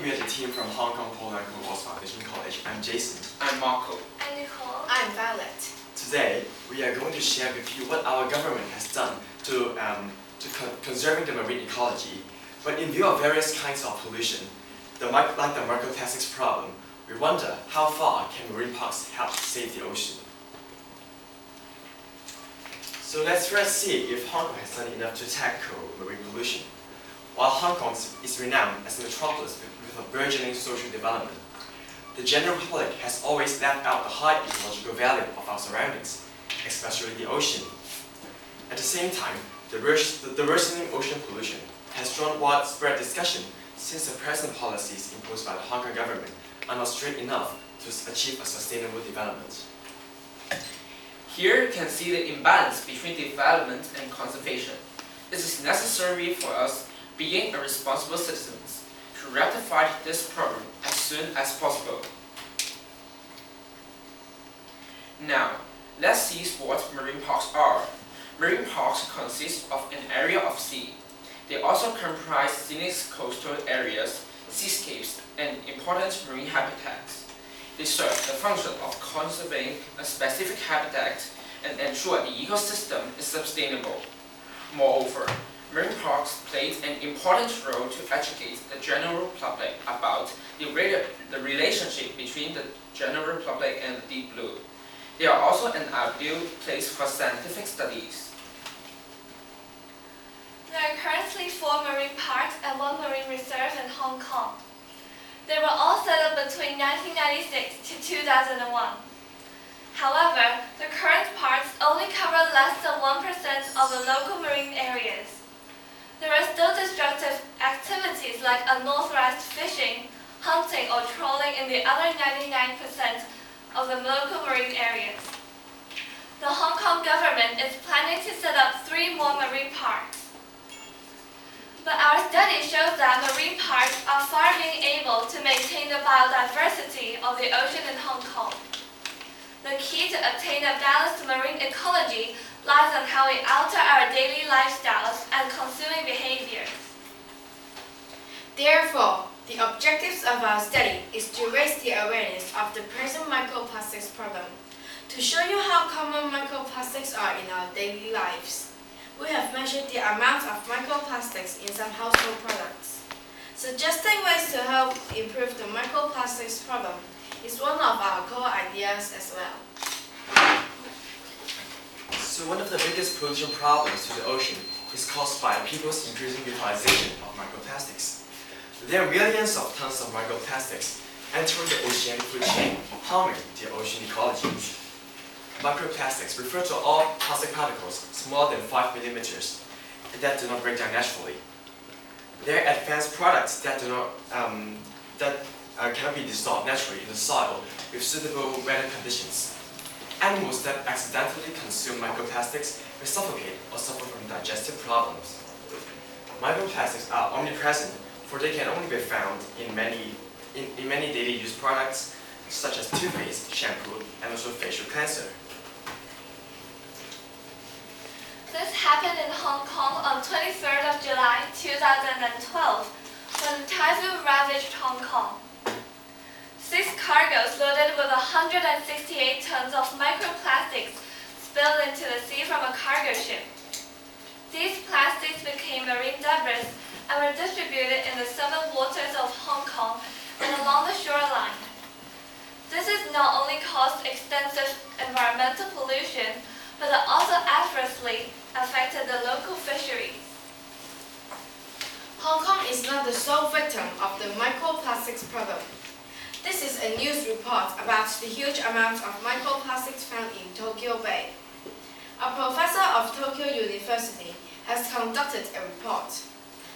we are the team from Hong Kong Paul and Co. Foundation College. I'm Jason. I'm Marco. I'm Nicole. I'm Violet. Today, we are going to share with you what our government has done to conserving the marine ecology. But in view of various kinds of pollution, like the microplastics problem, we wonder how far can marine parks help save the ocean. So let's first see if Hong Kong has done enough to tackle marine pollution. While Hong Kong is renowned as a metropolis with a burgeoning social development, the general public has always left out the high ecological value of our surroundings, especially the ocean. At the same time, the worsening ocean pollution has drawn widespread discussion since the present policies imposed by the Hong Kong government are not strict enough to achieve a sustainable development. Here you can see the imbalance between development and conservation. It is necessary for us, being a responsible citizens, to rectify this problem as soon as possible. Now, let's see what marine parks are. Marine parks consist of an area of sea. They also comprise scenic coastal areas, seascapes, and important marine habitats. They serve the function of conserving a specific habitat and ensure the ecosystem is sustainable. Moreover, marine parks play an important role to educate the general public about the relationship between the general public and the deep blue. They are also an ideal place for scientific studies. There are currently 4 marine parks and 1 marine reserve in Hong Kong. They were all set up between 1996 to 2001. However, the current parks only cover less than 1% of the local marine areas. There are still destructive activities like unauthorized fishing, hunting, or trawling in the other 99% of the local marine areas. The Hong Kong government is planning to set up 3 more marine parks. But our study shows that marine parks are far being able to maintain the biodiversity of the ocean in Hong Kong. The key to obtain a balanced marine ecology lies on how we alter our daily lifestyles and consuming behaviors. Therefore, the objectives of our study is to raise the awareness of the present microplastics problem, to show you how common microplastics are in our daily lives. We have measured the amount of microplastics in some household products. Suggesting ways to help improve the microplastics problem is one of our core ideas as well. So one of the biggest pollution problems to the ocean is caused by people's increasing utilization of microplastics. There are millions of tons of microplastics entering the oceanic food chain, harming the ocean ecology. Microplastics refer to all plastic particles smaller than 5 millimeters and that do not break down naturally. They are advanced products that cannot be dissolved naturally in the soil with suitable weather conditions. Animals that accidentally consume microplastics may suffocate or suffer from digestive problems. Microplastics are omnipresent, for they can only be found in many daily use products such as toothpaste, shampoo, and also facial cleanser. This happened in Hong Kong on 23rd of July 2012 when the typhoon ravaged Hong Kong. 6 cargoes loaded with 168 tons of microplastics spilled into the sea from a cargo ship. These plastics became marine debris and were distributed in the 7 waters of Hong Kong and along the shoreline. This has not only caused extensive environmental pollution, but it also adversely affected the local fisheries. Hong Kong is not the sole victim of the microplastics problem. This is a news report about the huge amount of microplastics found in Tokyo Bay. A professor of Tokyo University has conducted a report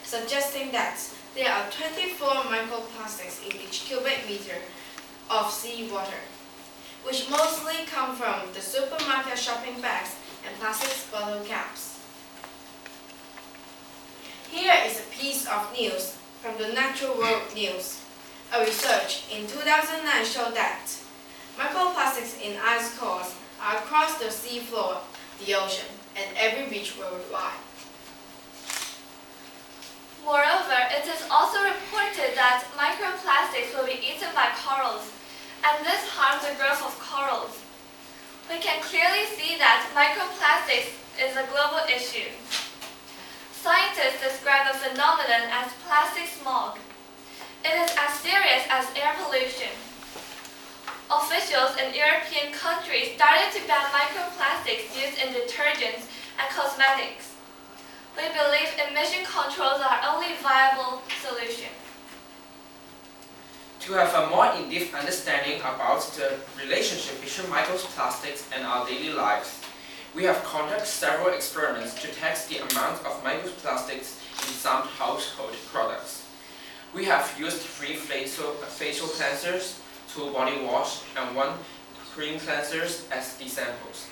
suggesting that there are 24 microplastics in each cubic meter of seawater, which mostly come from the supermarket shopping bags and plastic bottle caps. Here is a piece of news from the Natural World News. A research in 2009 showed that microplastics in ice cores are across the seafloor, the ocean, and every beach worldwide. Moreover, it is also reported that microplastics will be eaten by corals, and this harms the growth of corals. We can clearly see that microplastics is a global issue. Scientists describe the phenomenon as plastic smog. It is as serious as air pollution. Officials in European countries started to ban microplastics used in detergents and cosmetics. We believe emission controls are only viable solution. To have a more in-depth understanding about the relationship between microplastics and our daily lives, we have conducted several experiments to test the amount of microplastics in some household products. We have used 3 facial cleansers, 2 body wash, and 1 cream cleansers as the samples.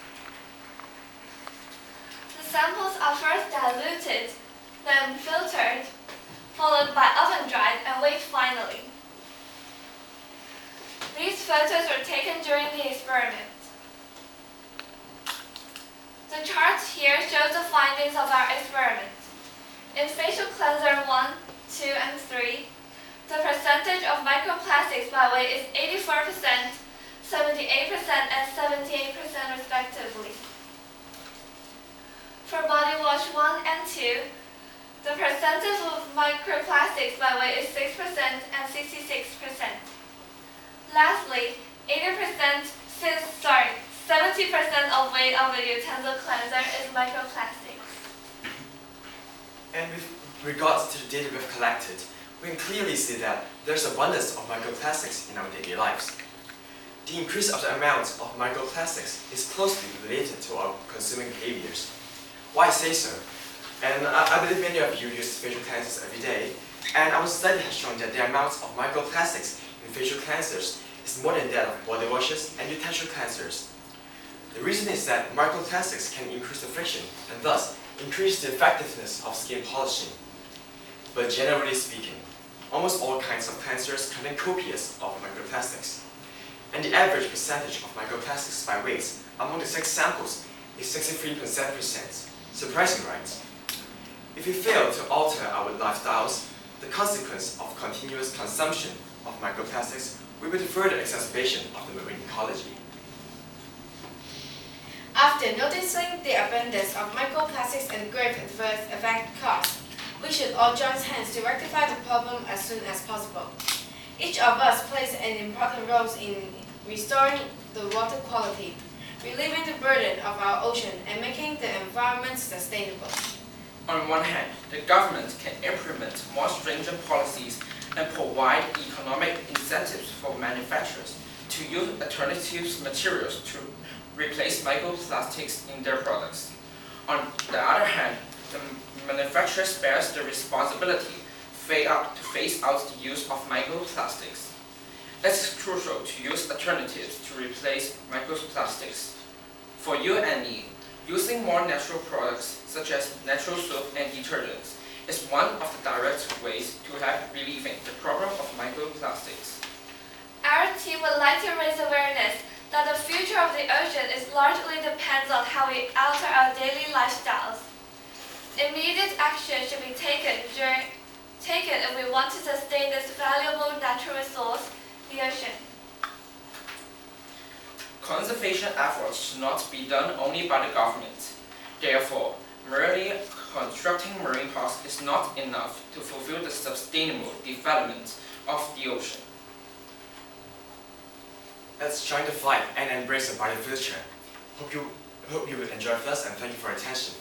The samples are first diluted, then filtered, followed by oven dried and weighed finally. These photos were taken during the experiment. The chart here shows the findings of our experiment. In facial cleanser 1, 2, and 3, the percentage of microplastics by weight is 84%, 78%, and 78% respectively. For body wash 1 and 2, the percentage of microplastics by weight is 6% and 66%. Lastly, 70% of weight of the utensil cleanser is microplastics. And with regards to the data we've collected, we can clearly see that there's abundance of microplastics in our daily lives. The increase of the amount of microplastics is closely related to our consuming behaviors. Why I say so? And I believe many of you use facial cleansers every day, and our study has shown that the amount of microplastics in facial cleansers is more than that of body washes and utensil cleansers. The reason is that microplastics can increase the friction and thus increase the effectiveness of skin polishing. But generally speaking, almost all kinds of cleansers contain copious of microplastics. And the average percentage of microplastics by weight among the 6 samples is 63.7%. Surprising, right? If we fail to alter our lifestyles, the consequence of continuous consumption of microplastics will be the further exacerbation of the marine ecology. After noticing the abundance of microplastics and grave adverse effect caused, we should all join hands to rectify the problem as soon as possible. Each of us plays an important role in restoring the water quality, relieving the burden of our ocean, and making the environment sustainable. On one hand, the government can implement more stringent policies and provide economic incentives for manufacturers to use alternative materials to replace microplastics in their products. On the other hand, the manufacturer bears the responsibility to phase out the use of microplastics. It is crucial to use alternatives to replace microplastics. For you and me, using more natural products such as natural soap and detergents is one of the direct ways to help relieving the problem of microplastics. Our team would like to raise awareness that the future of the ocean is largely depends on how we alter our daily lifestyles. Immediate action should be taken if we want to sustain this valuable natural resource, the ocean. Conservation efforts should not be done only by the government. Therefore, merely constructing marine parks is not enough to fulfill the sustainable development of the ocean. Let's join the fight and embrace a brighter future. Hope you will enjoy with us, and thank you for your attention.